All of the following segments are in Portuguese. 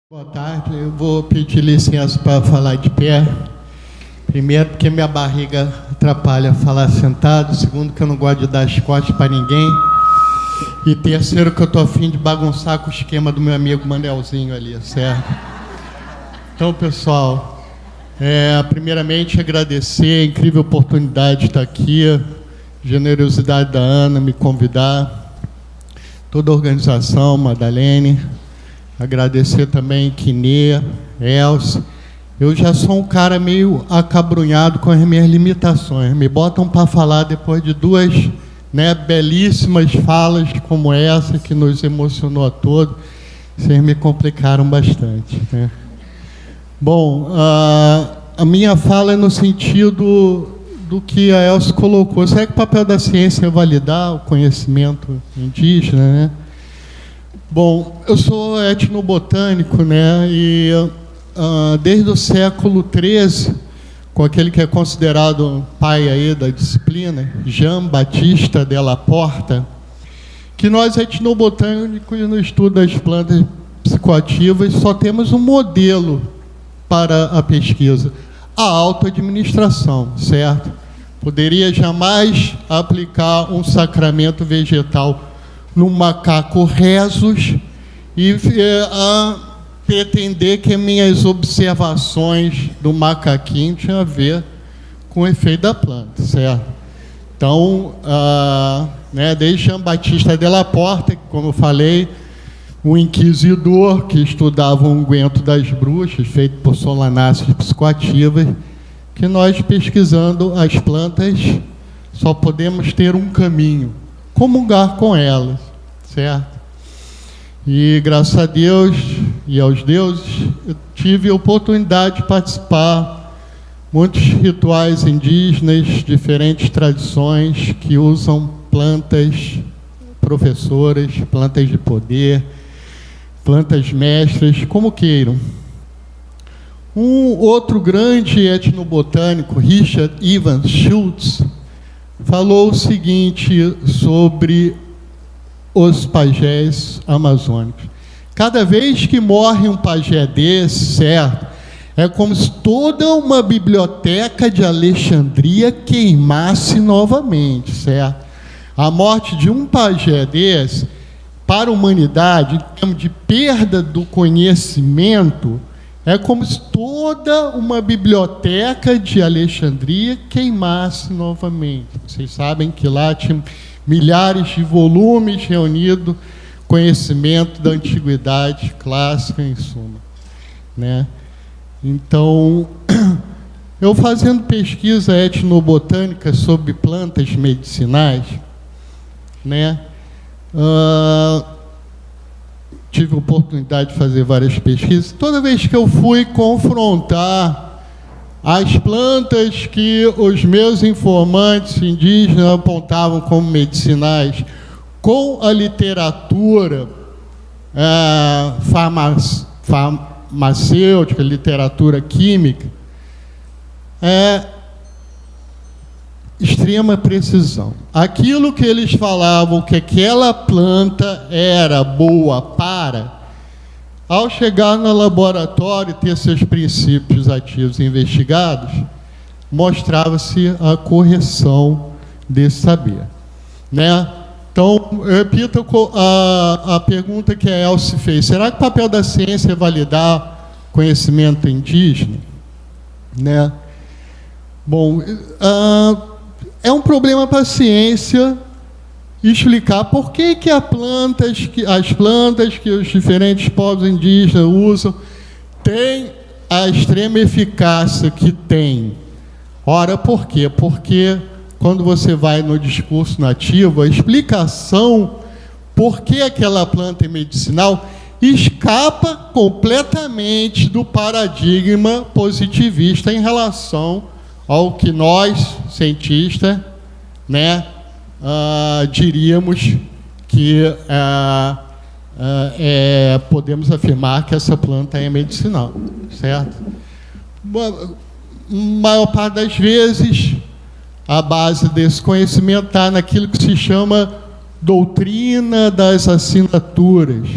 Boa tarde, eu vou pedir licença para falar de pé. Primeiro, porque minha barriga atrapalha falar sentado. Segundo, que eu não gosto de dar as costas para ninguém. E terceiro, que eu estou a fim de bagunçar com o esquema do meu amigo Manelzinho ali, certo? Então, pessoal, primeiramente agradecer a incrível oportunidade de estar aqui, generosidade da Ana me convidar, toda a organização, Madalene, agradecer também Quinê, Elcio. Eu já sou um cara meio acabrunhado com as minhas limitações. Me botam para falar depois de duas, belíssimas falas como essa, que nos emocionou a todos. Vocês me complicaram bastante, né? Bom, a minha fala é no sentido do que a Elcio colocou. Será que o papel da ciência é validar o conhecimento indígena, né? Bom, eu sou etnobotânico, e desde o século XIII, com aquele que é considerado pai aí da disciplina, Jean Baptiste de la Porta, que nós etnobotânicos no estudo das plantas psicoativas só temos um modelo para a pesquisa, a autoadministração, certo? Poderia jamais aplicar um sacramento vegetal no macaco rhesus e pretender que minhas observações do macaquinho tinham a ver com o efeito da planta, certo? Então, desde Jean Baptiste de la Porta, como eu falei, um inquisidor que estudava o unguento das bruxas, feito por solanáceas psicoativas, que nós, pesquisando as plantas, só podemos ter um caminho: comungar com elas, certo? E, graças a Deus e aos deuses, eu tive a oportunidade de participar de muitos rituais indígenas, diferentes tradições que usam plantas professoras, plantas de poder, plantas mestras, como queiram. Um outro grande etnobotânico, Richard Evans Schultz, falou o seguinte sobre os pajés amazônicos: cada vez que morre um pajé desse, certo, é como se toda uma biblioteca de Alexandria queimasse novamente, certo? A morte de um pajé desse, para a humanidade, em termos de perda do conhecimento, é como se toda uma biblioteca de Alexandria queimasse novamente. Vocês sabem que lá tinha milhares de volumes reunidos, conhecimento da antiguidade clássica, em suma, né? Então, eu fazendo pesquisa etnobotânica sobre plantas medicinais, tive a oportunidade de fazer várias pesquisas. Toda vez que eu fui confrontar as plantas que os meus informantes indígenas apontavam como medicinais com a literatura farmacêutica, literatura química, extrema precisão. Aquilo que eles falavam que aquela planta era boa para, ao chegar no laboratório e ter seus princípios ativos investigados, mostrava-se a correção desse saber, Então, eu repito a pergunta que a Elcio fez: será que o papel da ciência é validar conhecimento indígena? Bom, é um problema para a ciência explicar por que as plantas que os diferentes povos indígenas usam têm a extrema eficácia que têm. Ora, por quê? Porque quando você vai no discurso nativo, a explicação por que aquela planta é medicinal escapa completamente do paradigma positivista em relação ao que nós, cientistas, né, diríamos que podemos afirmar que essa planta é medicinal, certo? Maior parte das vezes, a base desse conhecimento está naquilo que se chama doutrina das assinaturas,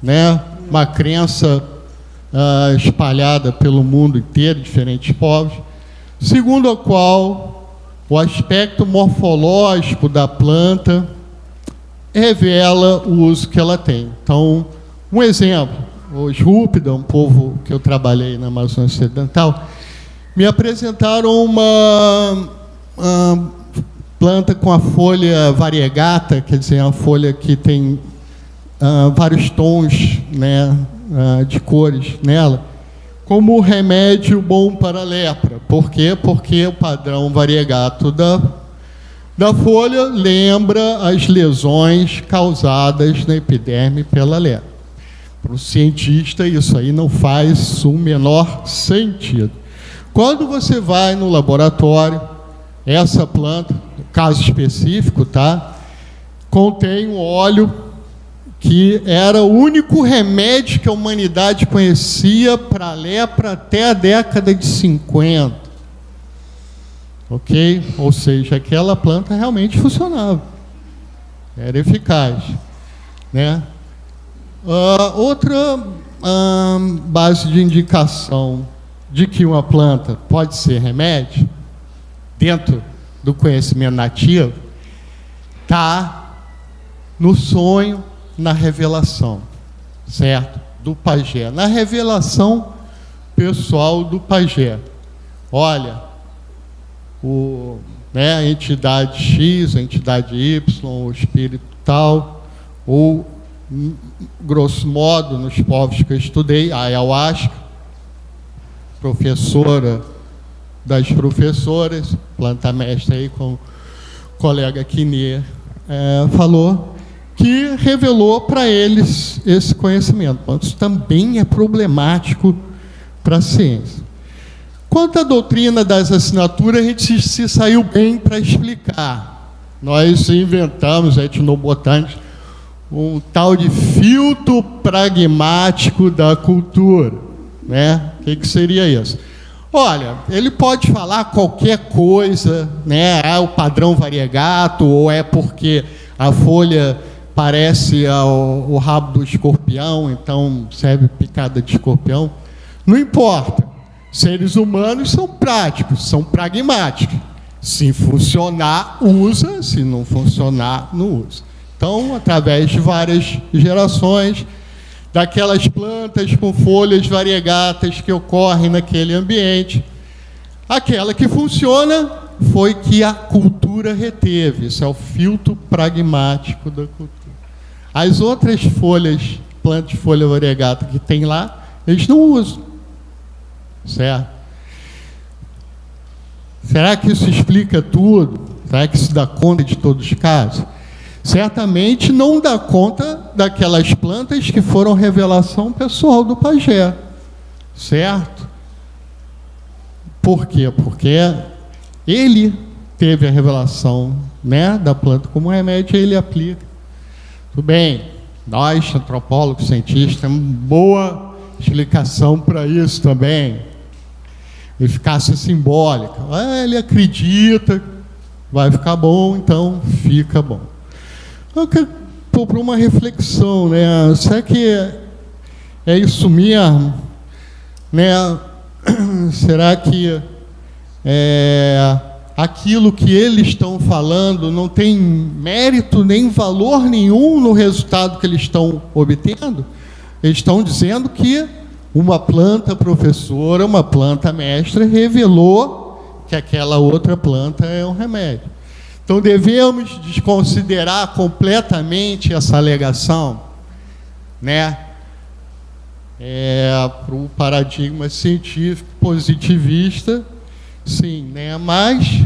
né? Uma crença espalhada pelo mundo inteiro, diferentes povos, segundo a qual o aspecto morfológico da planta revela o uso que ela tem. Então, um exemplo, os Rúpida, um povo que eu trabalhei na Amazônia Ocidental, me apresentaram uma planta com a folha variegata, quer dizer, uma folha que tem vários tons, né, de cores nela, como remédio bom para a lepra. Por quê? Porque o padrão variegato da folha lembra as lesões causadas na epiderme pela lepra. Para o cientista, isso aí não faz o menor sentido. Quando você vai no laboratório, essa planta, no caso específico, tá, contém um óleo que era o único remédio que a humanidade conhecia para a lepra até a década de 50. Ok? Ou seja, aquela planta realmente funcionava. Era eficaz. Né? Outra base de indicação de que uma planta pode ser remédio, dentro do conhecimento nativo, está no sonho, na revelação, certo? Do pajé. Na revelação pessoal do pajé. Olha, a entidade X, a entidade Y, o espírito tal, ou, grosso modo, nos povos que eu estudei, a ayahuasca, professora das professoras, planta mestre aí com o colega Kinier, falou que revelou para eles esse conhecimento. Isso também é problemático para a ciência. Quanto à doutrina das assinaturas, a gente se saiu bem para explicar. Nós inventamos, etnobotânicos, um tal de filtro pragmático da cultura. Né? O que seria isso? Olha, ele pode falar qualquer coisa, né? O padrão variegato, ou é porque a folha parece o rabo do escorpião, então serve picada de escorpião. Não importa. Seres humanos são práticos, são pragmáticos. Se funcionar, usa. Se não funcionar, não usa. Então, através de várias gerações, daquelas plantas com folhas variegatas que ocorrem naquele ambiente, aquela que funciona foi que a cultura reteve. Isso é o filtro pragmático da cultura. As outras folhas, plantas de folha variegata que tem lá, eles não usam. Certo? Será que isso explica tudo? Será que isso dá conta de todos os casos? Certamente não dá conta daquelas plantas que foram revelação pessoal do pajé. Certo? Por quê? Porque ele teve a revelação, né, da planta como remédio, ele aplica. Tudo bem, nós, antropólogos, cientistas, temos boa explicação para isso também. Eficácia simbólica. Ele acredita, vai ficar bom, então fica bom. Eu quero propor uma reflexão, né? Será que é isso mesmo? Né? Será que aquilo que eles estão falando não tem mérito nem valor nenhum no resultado que eles estão obtendo? Eles estão dizendo que uma planta professora, uma planta mestra, revelou que aquela outra planta é um remédio. Então, devemos desconsiderar completamente essa alegação, né? Para o paradigma científico positivista, sim, né? Mas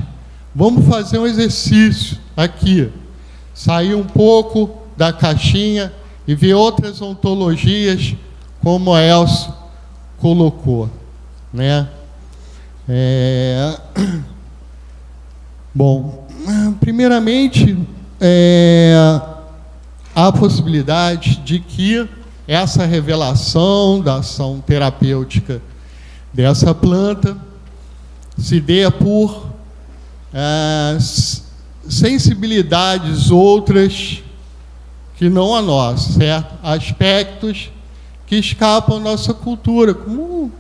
Vamos fazer um exercício aqui, sair um pouco da caixinha e ver outras ontologias, como a Elcio colocou, né? Bom, primeiramente, há a possibilidade de que essa revelação da ação terapêutica dessa planta se dê por sensibilidades outras que não a nossa, certo? Aspectos que escapam à nossa cultura, como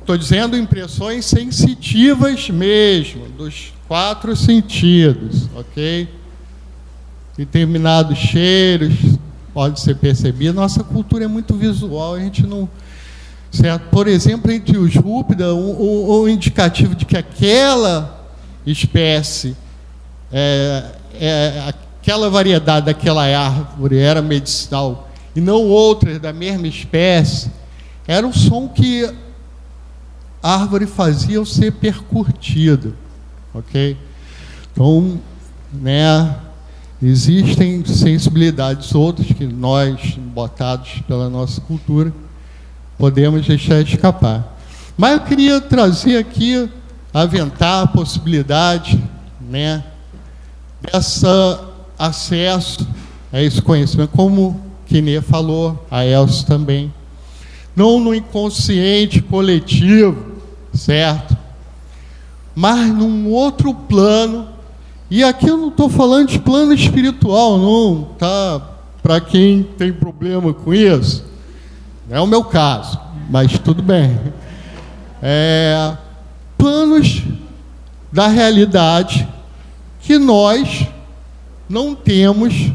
estou dizendo, impressões sensitivas mesmo, dos 4 sentidos, ok? Determinados cheiros podem ser percebidos. Nossa cultura é muito visual, a gente não... Certo? Por exemplo, entre os rúpida, um indicativo de que aquela espécie, aquela variedade daquela árvore era medicinal e não outras da mesma espécie, era o som que a árvore fazia ao ser percutida, ok? Então, né, existem sensibilidades outras que nós, botados pela nossa cultura, podemos deixar escapar. Mas eu queria trazer aqui, aventar a possibilidade, né, desse acesso a esse conhecimento, como Kinê falou, a Elcio também, não no inconsciente coletivo, certo? Mas num outro plano, e aqui eu não estou falando de plano espiritual, não, tá? Para quem tem problema com isso, não é o meu caso, mas tudo bem. Planos da realidade que nós não temos,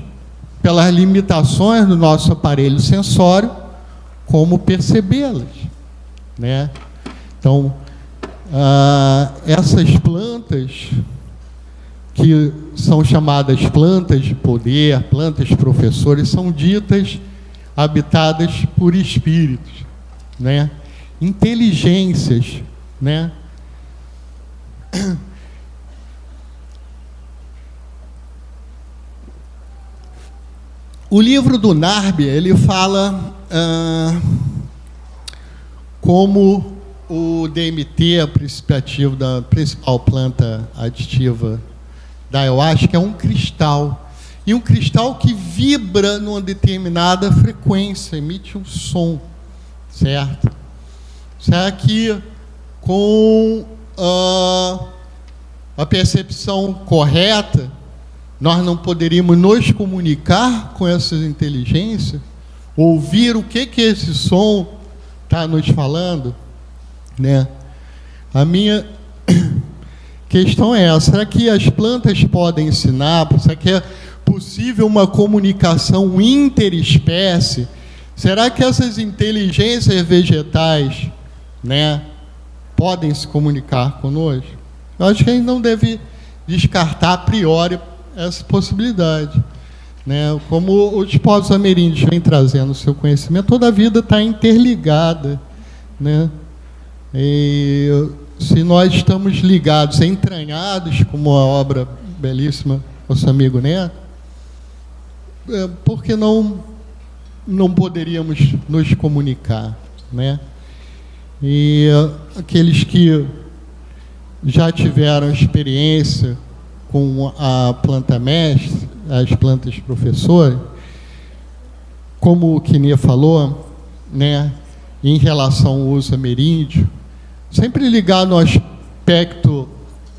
pelas limitações do nosso aparelho sensório, como percebê-las, né? Então, essas plantas, que são chamadas plantas de poder, plantas professores, são ditas habitadas por espíritos, né? Inteligências, né? O livro do Narbia, ele fala como o DMT, a princípio ativo da principal planta aditiva da ayahuasca, é um cristal. E um cristal que vibra numa determinada frequência, emite um som, certo? Será que com a percepção correta, nós não poderíamos nos comunicar com essas inteligências? Ouvir o que esse som está nos falando? Né? A minha questão é essa: será que as plantas podem ensinar? Será que é possível uma comunicação interespécie? Será que essas inteligências vegetais, né, podem se comunicar conosco? Eu acho que a gente não deve descartar a priori essa possibilidade, né? Como os povos ameríndios vêm trazendo o seu conhecimento, toda a vida está interligada, né? E se nós estamos ligados, entranhados, como a obra belíssima do nosso amigo Neto, por que não poderíamos nos comunicar, né? E aqueles que já tiveram experiência com a planta mestre, as plantas professoras, como o Kinê falou, né, em relação ao uso ameríndio, sempre ligar no aspecto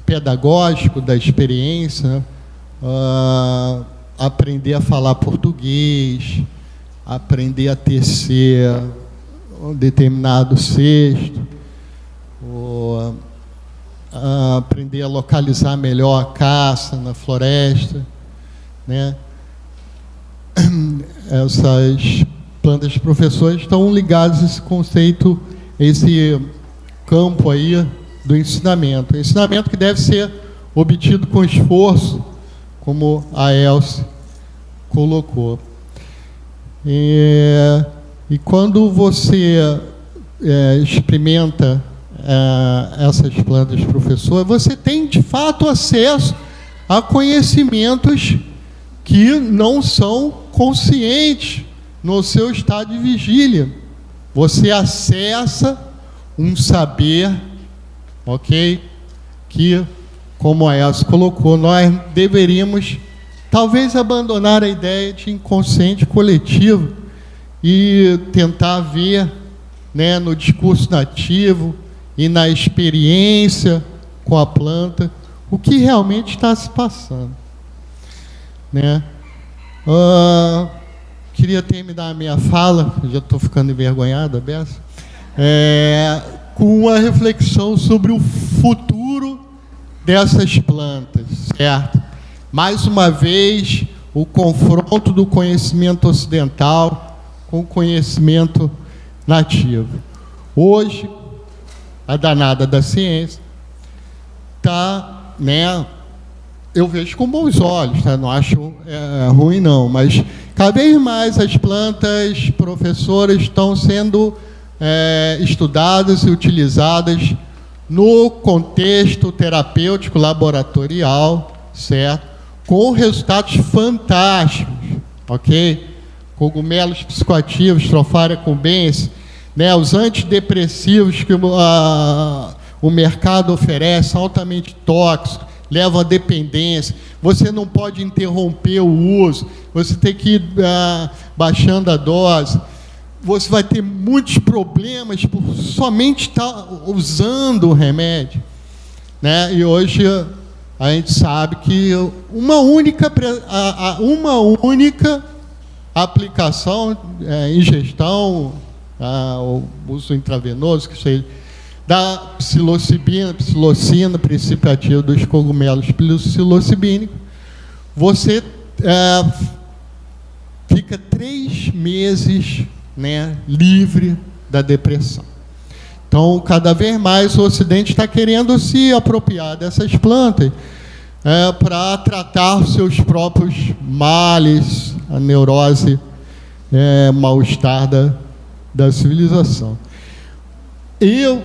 pedagógico da experiência, aprender a falar português, aprender a tecer um determinado cesto, aprender a localizar melhor a caça na floresta, né? Essas plantas professores estão ligadas a esse conceito, esse campo aí do ensinamento. Ensinamento que deve ser obtido com esforço, como a Elcio colocou. E quando você experimenta essas plantas, professor, você tem, de fato, acesso a conhecimentos que não são conscientes no seu estado de vigília. Você acessa um saber, ok? Que, como a Elsa colocou, nós deveríamos talvez abandonar a ideia de inconsciente coletivo e tentar ver, né, no discurso nativo e na experiência com a planta o que realmente está se passando, né? Queria terminar a minha fala, já estou ficando envergonhado, Bessa, com uma reflexão sobre o futuro dessas plantas, certo? Mais uma vez, o confronto do conhecimento ocidental com o conhecimento nativo. Hoje, a danada da ciência está, né, eu vejo com bons olhos, tá? Não acho ruim não, mas cada vez mais as plantas professoras estão sendo estudadas e utilizadas no contexto terapêutico laboratorial, certo? Com resultados fantásticos, ok? Cogumelos psicoativos, Stropharia cubensis, né? Os antidepressivos que o mercado oferece, altamente tóxicos, levam à dependência. Você não pode interromper o uso, você tem que ir baixando a dose. Você vai ter muitos problemas por somente estar usando o remédio, né? E hoje a gente sabe que uma única aplicação, ingestão, o uso intravenoso, que seja, da psilocina, princípio ativo dos cogumelos psilocibínicos, você fica 3 meses, né, livre da depressão. Então, cada vez mais o Ocidente está querendo se apropriar dessas plantas para tratar os seus próprios males, a neurose, mal-estar da civilização. E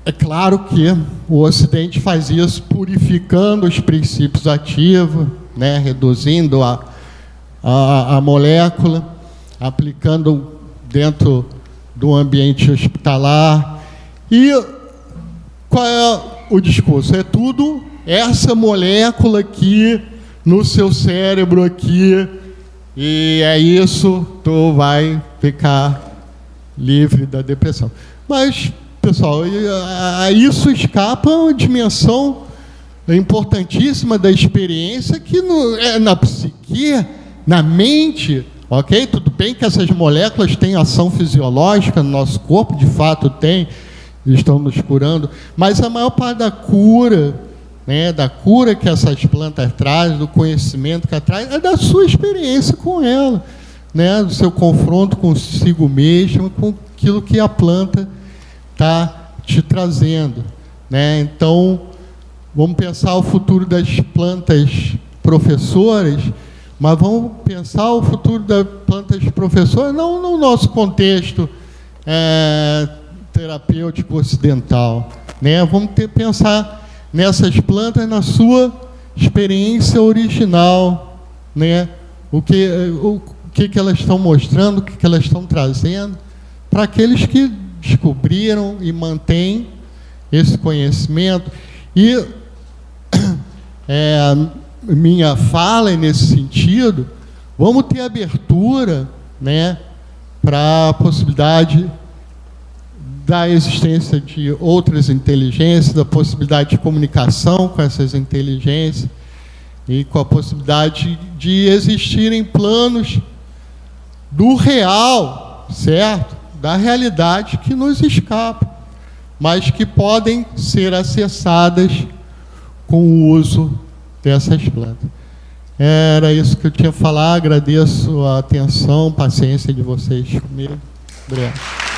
é claro que o Ocidente faz isso purificando os princípios ativos, né, reduzindo a molécula, aplicando dentro do ambiente hospitalar. E qual é o discurso? É tudo essa molécula aqui no seu cérebro aqui, e é isso, tu vai ficar livre da depressão. Mas, pessoal, isso escapa a uma dimensão importantíssima da experiência que na psique, na mente, ok? Tudo bem que essas moléculas têm ação fisiológica no nosso corpo, de fato tem, estão nos curando, mas a maior parte da cura, né, da cura que essas plantas trazem, do conhecimento que traz, é da sua experiência com ela, né, do seu confronto consigo mesmo, com aquilo que a planta está te trazendo, né? Então, vamos pensar o futuro das plantas professoras, mas vamos pensar o futuro das plantas professoras não no nosso contexto terapêutico ocidental, né? Vamos pensar nessas plantas na sua experiência original, né? O que elas estão mostrando, o que elas estão trazendo, para aqueles que descobriram e mantêm esse conhecimento. E minha fala é nesse sentido, vamos ter abertura, né, para a possibilidade da existência de outras inteligências, da possibilidade de comunicação com essas inteligências e com a possibilidade de existirem planos do real, certo? Da realidade que nos escapa, mas que podem ser acessadas com o uso dessas plantas. Era isso que eu tinha a falar. Agradeço a atenção, paciência de vocês comigo. Obrigado.